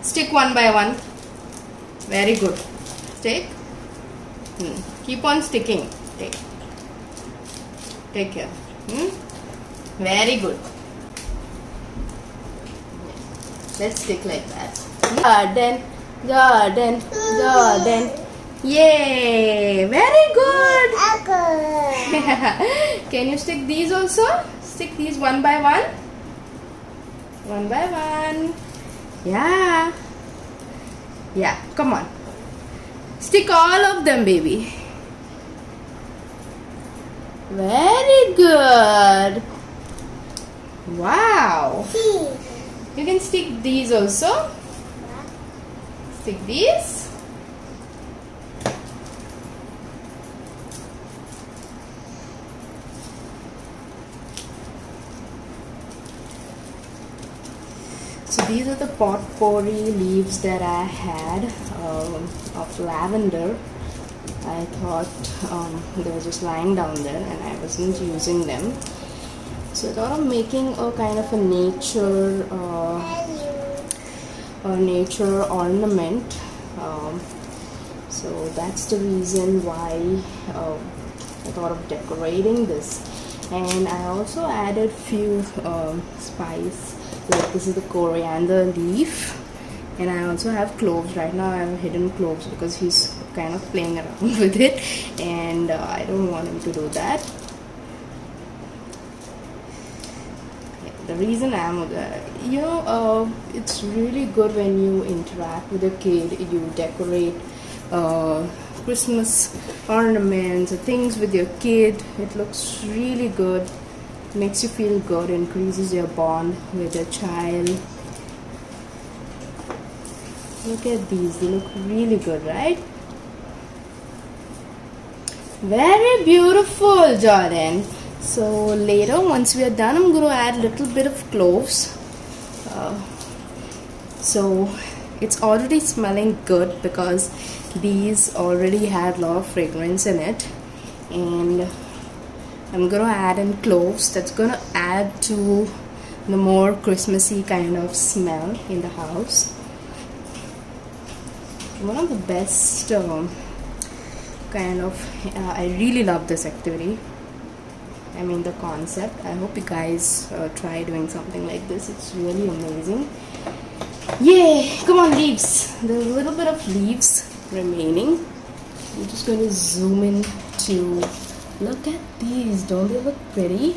Stick one by one. Very good. Stick. Keep on sticking. Take care. Very good. Let's stick like that. Garden. Yay! Very good. Can you stick these also? Stick these one by one. One by one. Yeah. Come on. Stick all of them, baby. Very good. Wow. You can stick these also. Stick these. So these are the potpourri leaves that I had of lavender. I thought they were just lying down there and I wasn't using them. So I thought of making a kind of a nature ornament. So that's the reason why I thought of decorating this. And I also added few spice. Like this is the coriander leaf, and I also have cloves. Right now I have hidden cloves because he's kind of playing around with it, and I don't want him to do that. The reason I'm it's really good when you interact with a kid. You decorate Christmas ornaments or things with your kid. It looks really good. Makes you feel good, increases your bond with your child. Look at these, they look really good, right? Very beautiful, Jordan. So later, once we are done, I'm going to add a little bit of cloves. So it's already smelling good because these already had a lot of fragrance in it. And I'm going to add in cloves. That's going to add to the more Christmassy kind of smell in the house. One of the best I really love this activity. I mean the concept. I hope you guys try doing something like this. It's really amazing. Yay! Come on, leaves. There's a little bit of leaves remaining. I'm just going to zoom in to look at these. Don't they look pretty?